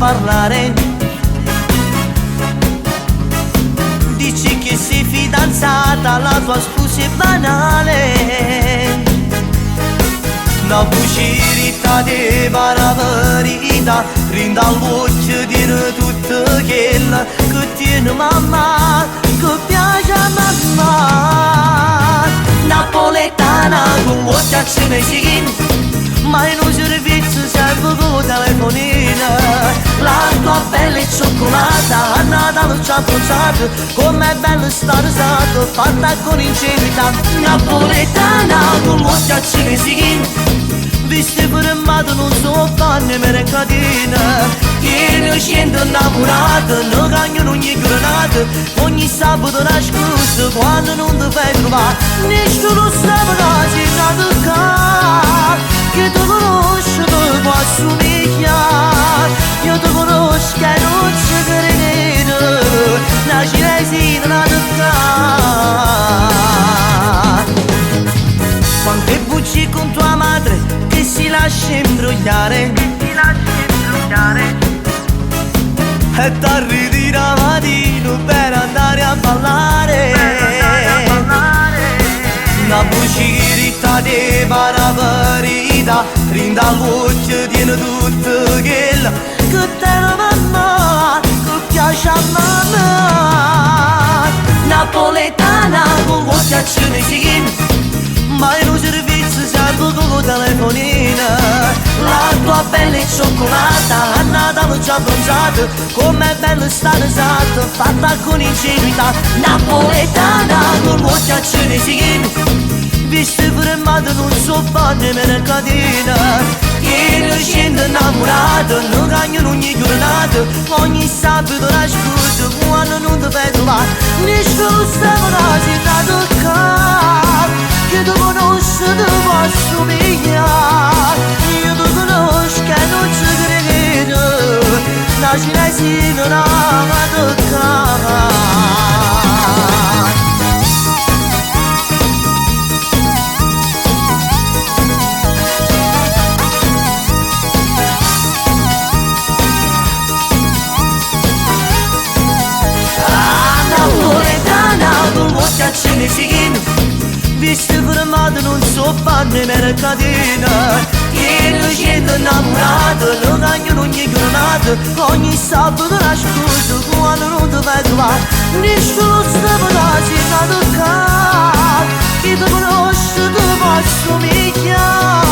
parlare. Dici che sei fidanzata, la tua scusa è banale. La bucirita di la verità rinda all'occhio di tutto quello che tiene mamma, che piace a mamma. Napoletana con l'occhio a cinesino, ma in un servizio serve con telefonina. La tua pelle cioccolata, a Natale ci ha bruciato, com'è bello stare usato, fatta con ingenuità. Napoletana con l'occhio a cinesino, visti fermato non so fanno mercatina. Che ne scendo innamorato, non cagno ogni giornata, ogni sabato una scusa quando non ti fai trovare. Nessuno sa che sei nato qua, che ti conosco, ti può assomigliare. Io ti conosco e non ci credo, la cinesina nato qua. Quante bugie con tua madre che si lascia imbrogliare, e t'arridi la mattina per andare a ballare. La bucirita di la verità rinda all'occhio di tutto quello che te la mamma, che piace a mamma. Napoletana con l'occhio a cinesino, ma in un servizio serve con telefonina. La tua pelle è cioccolata, a Natale già bronzato, com'è bello stare usato, fatta con ingenuità. Napoletana con l'occhio a cinesino, visto fermato non so fare mercatina. Che ne scendo innamorato, non cagno ogni giornata, ogni sabato una scusa quando non ti fai trovare. Nessuno sa che sei nato qua, che ti conosco, ti può assomigliare. Io ti conosco e non ci credo, la cinesina nato qua. Napoletana con l'occhio a cinesino, visto fermato non so fare mercatina. Che ne scendo innamorato, non cagno ogni giornata, ogni sabato una scusa quando non ti fai trovare. Nessuno sa che sei nato qua, chi ti conosce ti può assomigliare.